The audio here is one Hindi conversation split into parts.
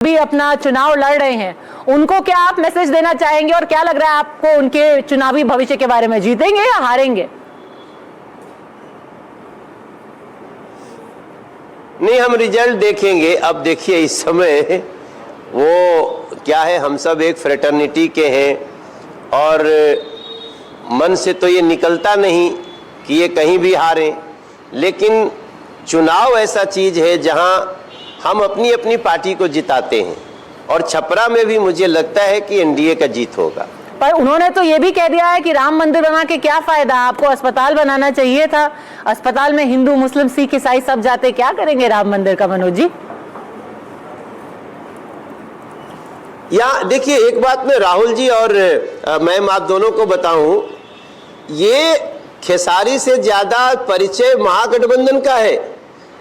भी अपना चुनाव लड़ रहे हैं, उनको क्या आप मैसेज देना चाहेंगे और क्या लग रहा है आपको उनके चुनावी भविष्य के बारे में, जीतेंगे या हारेंगे? नहीं, हम रिजल्ट देखेंगे। अब देखिए इस समय वो क्या है, हम सब एक फ्रेटर्निटी के हैं और मन से तो ये निकलता नहीं कि ये कहीं भी हारें, लेकिन चुनाव ऐसा चीज है जहां हम अपनी अपनी पार्टी को जिताते हैं और छपरा में भी मुझे लगता है कि एनडीए का जीत होगा। पर उन्होंने तो ये भी कह दिया है कि राम मंदिर बना के क्या फायदा, आपको अस्पताल बनाना चाहिए था। अस्पताल में हिंदू मुस्लिम सिख ईसाई सब जाते, क्या करेंगे राम मंदिर का मनोज जी? या देखिए, एक बात मैं राहुल जी और मैम आप दोनों को बताऊं, ये खेसारी से ज्यादा परिचय महागठबंधन का है।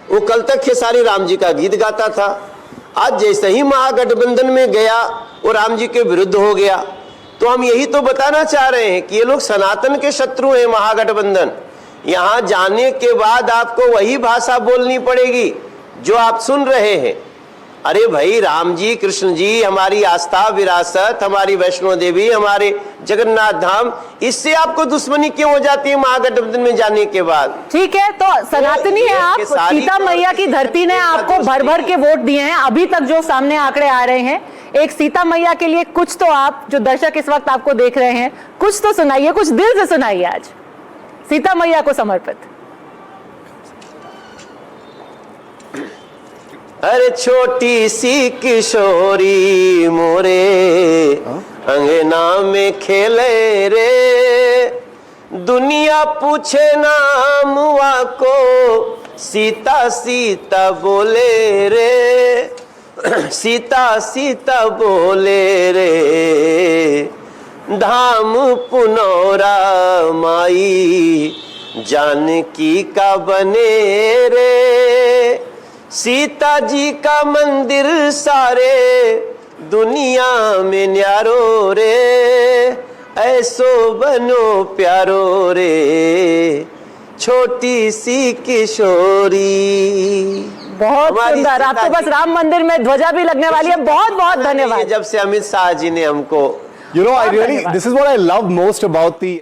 वो कल तक खेसारी राम जी का गीत गाता था, आज जैसे ही महागठबंधन में गया वो राम जी के विरुद्ध हो गया। तो हम यही तो बताना चाह रहे हैं कि ये लोग सनातन के शत्रु हैं महागठबंधन। यहां जाने के बाद आपको वही भाषा बोलनी पड़ेगी जो आप सुन रहे हैं। अरे भाई, राम जी कृष्ण जी हमारी आस्था विरासत, हमारी वैष्णो देवी, हमारे जगन्नाथ धाम, इससे आपको दुश्मनी क्यों हो जाती है महागठबंधन में जाने के बाद? ठीक है, तो सनातनी है आप, सीता मैया की धरती ने आपको भर भर के वोट दिए हैं। अभी तक जो सामने आंकड़े आ रहे हैं, एक सीता मैया के लिए कुछ तो आप जो दर्शक इस वक्त आपको देख रहे हैं, कुछ तो सुनाइए, कुछ दिल से सुनाइए आज सीता मैया को समर्पित। अरे छोटी सी किशोरी मोरे अंगना में खेले रे, दुनिया पूछे नाम को सीता सीता बोले रे, सीता सीता बोले रे, धाम पुनौरा माई जानकी का बने रे, सीता जी का मंदिर सारे दुनिया में न्यारो रे, ऐसो बनो प्यारो रे, छोटी सी किशोरी। बहुत सुंदर। आप तो बस राम मंदिर में ध्वजा भी लगने वाली है। बहुत बहुत धन्यवाद। जब से अमित शाह जी ने हमको, you know, I really, this is what I love most about the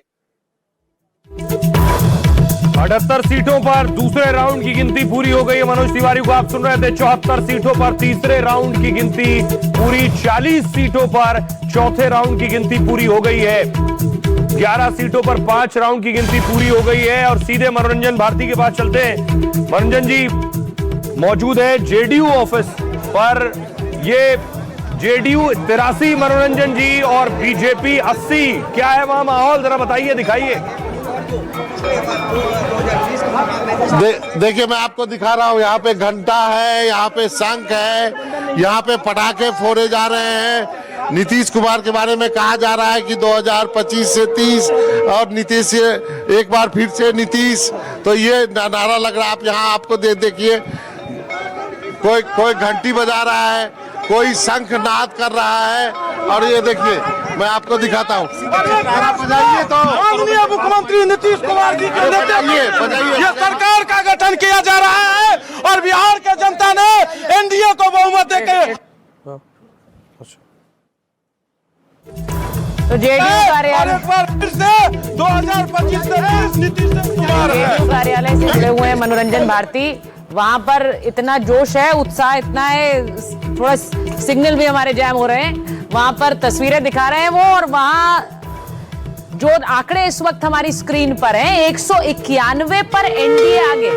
78 सीटों पर दूसरे राउंड की गिनती पूरी हो गई है। मनोज तिवारी को आप सुन रहे थे। 74 सीटों पर तीसरे राउंड की गिनती पूरी, 40 सीटों पर चौथे राउंड की गिनती पूरी हो गई है, 11 सीटों पर 5 राउंड की गिनती पूरी हो गई है। और सीधे मनोरंजन भारती के पास चलते हैं। मनोरंजन जी मौजूद है जेडीयू ऑफिस पर। ये जेडीयू 83 मनोरंजन जी और बीजेपी 80, क्या है वहां माहौल, जरा बताइए, दिखाइए। देखिए, मैं आपको दिखा रहा हूँ, यहाँ पे घंटा है, यहाँ पे शंख है, यहाँ पे पटाखे फोड़े जा रहे हैं। नीतीश कुमार के बारे में कहा जा रहा है कि 2025 से 30 और नीतीश से एक बार फिर से नीतीश, तो ये नारा लग रहा है। आप यहाँ आपको देखिए, कोई घंटी बजा रहा है, कोई शंख नाद कर रहा है। और ये देखिए, मैं आपको दिखाता हूँ, बजाइए तो। माननीय मुख्यमंत्री नीतीश कुमार जी के नेतृत्व ये सरकार का गठन किया जा रहा है और बिहार के जनता ने एनडीए को बहुमत देकर तो जेडीयू कार्यालय फिर से 2025 से नीतीश कुमार जेडीयू कार्यालय से जुड़े हुए हैं मनोरंजन भारती। वहां पर इतना जोश है, उत्साह इतना है, थोड़ा सिग्नल भी हमारे जैम हो रहे हैं। वहां पर तस्वीरें दिखा रहे हैं वो, और वहां जो आंकड़े इस वक्त हमारी स्क्रीन पर हैं, 191 पर एनडीए आगे।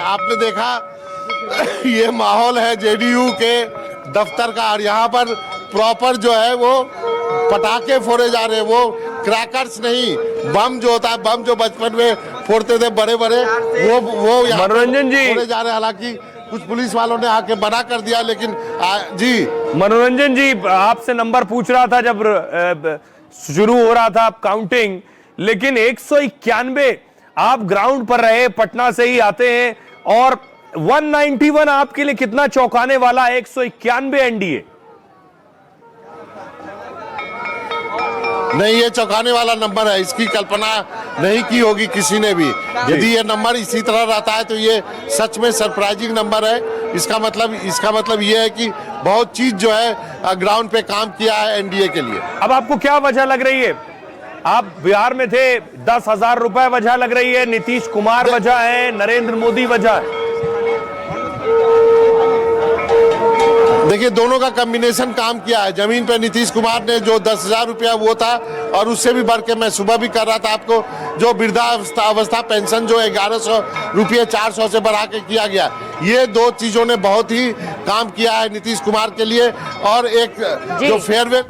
आपने देखा, ये माहौल है जेडीयू के दफ्तर का, और यहाँ पर प्रॉपर जो है वो पटाखे फोड़े जा रहे हैं। वो क्रैकर्स नहीं, बम जो होता है, बम जो बचपन में फोड़ते थे बड़े बड़े, वो मनोरंजन जी फोड़े जा रहे हैं। हालांकि कुछ पुलिस वालों ने आके मना कर दिया, लेकिन जी मनोरंजन जी, आपसे नंबर पूछ रहा था जब शुरू हो रहा था काउंटिंग, लेकिन 191 आप ग्राउंड पर रहे, पटना से ही आते हैं, और 191 आपके लिए कितना चौंकाने वाला? 191 एनडीए। नहीं, ये चौंकाने वाला नंबर है, इसकी कल्पना नहीं की होगी किसी ने भी। यदि ये नंबर इसी तरह रहता है तो ये सच में सरप्राइजिंग नंबर है। इसका मतलब ये है कि बहुत चीज जो है ग्राउंड पे काम किया है एनडीए के लिए। अब आपको क्या वजह लग रही है? आप बिहार में थे, 10,000 रुपए वजह लग रही है, नीतीश कुमार वजह है, नरेंद्र मोदी वजह है? देखिए, दोनों का कॉम्बिनेशन काम किया है। जमीन पे नीतीश कुमार ने जो 10,000 रुपया वो था, और उससे भी बढ़ के मैं सुबह भी कर रहा था आपको, जो वृद्धावस्था पेंशन जो 1100 रुपये 400 से बढ़ा के किया गया, ये दो चीजों ने बहुत ही काम किया है नीतीश कुमार के लिए। और एक जो फेयरवेल।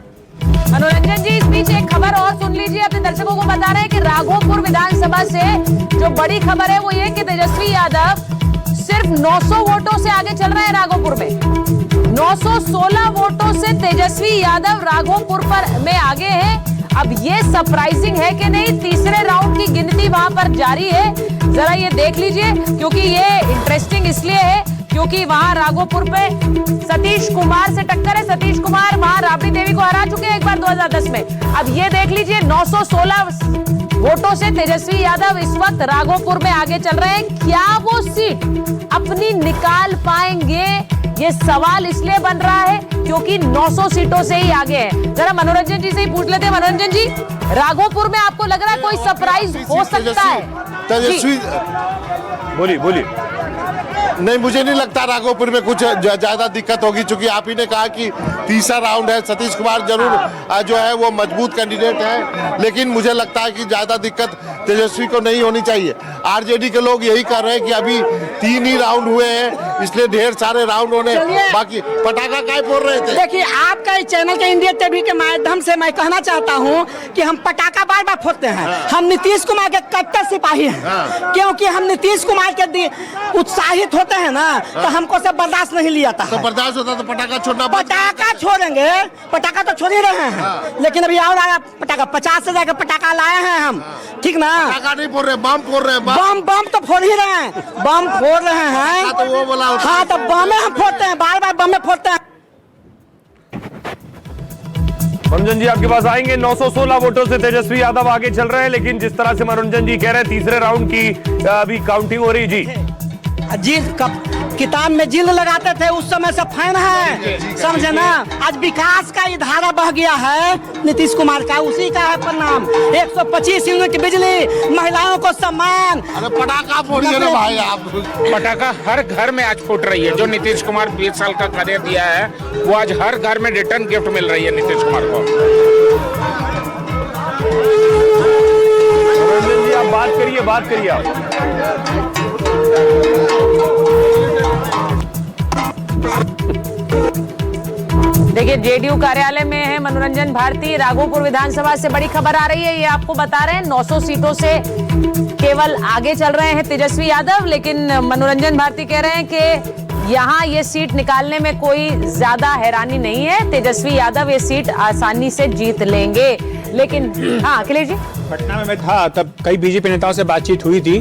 मनोरंजन जी, इस बीच एक खबर और सुन लीजिए। अपने दर्शकों को बता रहे हैं कि राघोपुर विधानसभा से जो बड़ी खबर है वो ये कि तेजस्वी यादव सिर्फ 900 वोटों से आगे चल रहे हैं। राघोपुर में 916 वोटों से तेजस्वी यादव राघोपुर में आगे हैं। अब ये सरप्राइजिंग है कि नहीं, तीसरे राउंड की गिनती वहां पर जारी है। जरा ये देख लीजिए, क्योंकि ये इंटरेस्टिंग इसलिए है क्योंकि वहां राघोपुर पे सतीश कुमार से टक्कर है। सतीश कुमार वहां राबड़ी देवी को हरा चुके हैं एक बार 2010 में। अब ये देख लीजिए, 916 वोटों से तेजस्वी यादव इस वक्त राघोपुर में आगे चल रहे हैं। क्या वो सीट अपनी निकाल पाएंगे, ये सवाल इसलिए बन रहा है क्योंकि 900 सीटों से ही आगे हैं। जरा मनोरंजन जी से ही पूछ लेते हैं। मनोरंजन जी, राघोपुर में आपको लग रहा है कोई सरप्राइज हो सकता है? तेजस्वी, बोलिए। नहीं, मुझे नहीं लगता राघोपुर में कुछ ज्यादा दिक्कत होगी, क्योंकि आप ही ने कहा कि तीसरा राउंड है। सतीश कुमार जरूर जो है वो मजबूत कैंडिडेट है, लेकिन मुझे लगता है कि ज्यादा दिक्कत तेजस्वी को नहीं होनी चाहिए। आरजेडी के लोग यही कर रहे हैं कि अभी 3 ही राउंड हुए हैं, इसलिए ढेर सारे राउंड होने बाकी। पटाखा काय फोड़ रहे थे? देखिए, आपका इस चैनल के इंडिया टीवी के माध्यम से मैं कहना चाहता हूं कि हम पटाखा बार बार फोड़ते हैं। हम नीतीश कुमार के कट्टर सिपाही हैं, क्योंकि हम नीतीश कुमार के उत्साहित होते हैं ना, तो हमको सब बर्दाश्त नहीं लिया था। तो बर्दाश्त होता तो पटाखा छोड़ना। पटाखा छोड़ेंगे, पटाखा तो छोड़ ही रहे हैं, लेकिन अभी और आया पटाखा, 50 से जाकर पटाखा लाए हैं हम, ठीक ना? पटाखा नहीं फोड़ रहे, बम फोड़ रहे हैं। बम तो फोड़ ही रहे हैं, बम फोड़ रहे हैं। तो वो बोला, हाँ, तो बम हम फोड़ते हैं, बार बार बम फोड़ते हैं। मनोरंजन जी आपके पास आएंगे। 916 वोटों से तेजस्वी यादव आगे चल रहे हैं, लेकिन जिस तरह से मनोरंजन जी कह रहे हैं तीसरे राउंड की अभी काउंटिंग हो रही। जी, किताब में जिल लगाते थे उस समय से फैन है, समझे ना? आज विकास का ये धारा बह गया है नीतीश कुमार का, उसी का है परिणाम। 125 यूनिट बिजली, महिलाओं को सम्मान। अरे पटाखा फोड़िए ना भाई आप। पटाखा हर घर में आज फूट रही है। जो नीतीश कुमार 20 साल का कार्य दिया है वो आज हर घर में रिटर्न गिफ्ट मिल रही है नीतीश कुमार को। मनोरंजन जी आप बात करिए आप। देखिए, जेडीयू कार्यालय में है मनोरंजन भारती। राघोपुर विधानसभा से बड़ी खबर आ रही है, ये आपको बता रहे हैं। 900 सीटों से केवल आगे चल रहे हैं तेजस्वी यादव, लेकिन मनोरंजन भारती कह रहे हैं कि यहाँ ये सीट निकालने में कोई ज्यादा हैरानी नहीं है। तेजस्वी यादव ये सीट आसानी से जीत लेंगे। लेकिन हाँ, अखिलेश जी, पटना में मैं था तब कई बीजेपी नेताओं से बातचीत हुई थी।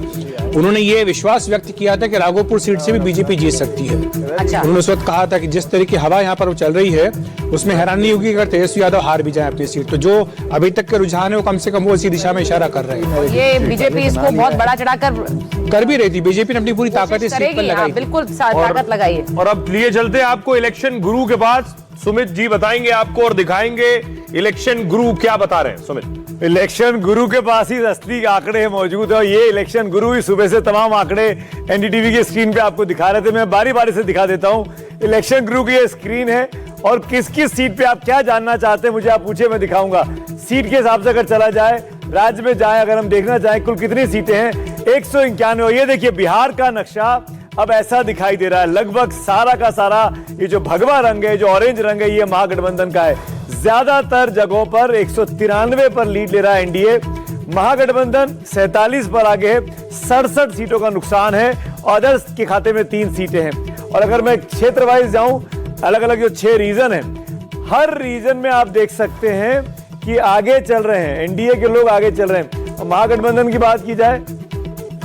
उन्होंने ये विश्वास व्यक्त किया था कि राघोपुर सीट से भी बीजेपी जीत सकती है। अच्छा, उन्होंने उस वक्त कहा था कि जिस तरह की हवा यहाँ पर चल रही है उसमें हैरानी नहीं होगी अगर तेजस्वी यादव हार भी जाए अपनी सीट। तो जो अभी तक के रुझान है वो कम से कम वो इसी दिशा में इशारा कर रहे हैं। ये बीजेपी इसको बहुत बड़ा चढ़ाकर कर भी रही थी। बीजेपी ने अपनी पूरी ताकत इस सीट पर लगाई। बिल्कुल ताकत लगाई है। और अब लिए चलते हैं आपको इलेक्शन गुरु के पास। सुमित जी बताएंगे आपको और दिखाएंगे इलेक्शन गुरु क्या बता रहे हैं। सुमित, इलेक्शन गुरु के पास ही असली आंकड़े मौजूद है और ये इलेक्शन गुरु ही सुबह से तमाम आंकड़े एनडीटीवी की स्क्रीन पे आपको दिखा रहे थे। मैं बारी बारी से दिखा देता हूँ। इलेक्शन गुरु की ये स्क्रीन है और किस किस सीट पे आप क्या जानना चाहते हैं मुझे आप पूछे, मैं दिखाऊंगा। सीट के हिसाब से अगर चला जाए, राज्य में जाए, अगर हम देखना चाहें कुल कितनी सीटें हैं, 191। ये देखिए बिहार का नक्शा अब ऐसा दिखाई दे रहा है। लगभग सारा का सारा ये जो भगवा रंग है, जो ऑरेंज रंग है, ये महागठबंधन का है। ज्यादातर जगहों पर 193 पर लीड ले रहा है एनडीए। महागठबंधन 47 पर आगे है, 67 सीटों का नुकसान है। अदर्स के खाते में 3 सीटें हैं। और अगर मैं क्षेत्र वाइज जाऊं, अलग अलग जो 6 रीजन है, हर रीजन में आप देख सकते हैं कि आगे चल रहे हैं, एनडीए के लोग आगे चल रहे हैं। और महागठबंधन की बात की जाए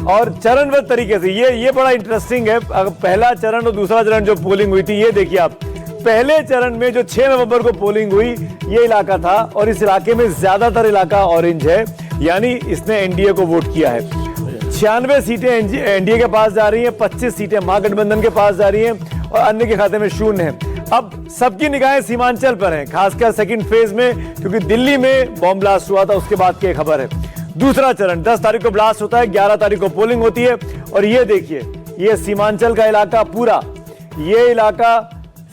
और चरणबद्ध तरीके से, ये बड़ा इंटरेस्टिंग है। पहला चरण और दूसरा चरण जो पोलिंग हुई थी, ये देखिए आप, पहले चरण में जो 6 नवंबर को पोलिंग हुई ये इलाका था और इस इलाके में ज्यादातर इलाका ऑरेंज है, यानी इसने एनडीए को वोट किया है। 96 सीटें एनडीए के पास जा रही हैं, 25 सीटें महागठबंधन के पास जा रही हैं और अन्य के खाते में 0 है। अब सबकी निगाहें सीमांचल पर हैं, खासकर सेकंड फेज में, क्योंकि दिल्ली में बॉम्ब ब्लास्ट हुआ था, उसके बाद की खबर है। दूसरा चरण 10 तारीख को ब्लास्ट होता है, 11 तारीख को पोलिंग होती है और ये देखिए, ये सीमांचल का इलाका पूरा, ये इलाका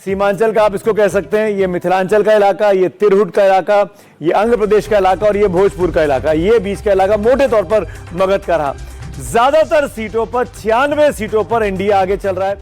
सीमांचल का आप इसको कह सकते हैं, ये मिथिलांचल का इलाका, ये तिरहुट का इलाका, ये आंध्र प्रदेश का इलाका और ये भोजपुर का इलाका, ये बीच का इलाका मोटे तौर पर मगध का रहा। ज्यादातर सीटों पर 96 सीटों पर एनडीए आगे चल रहा है।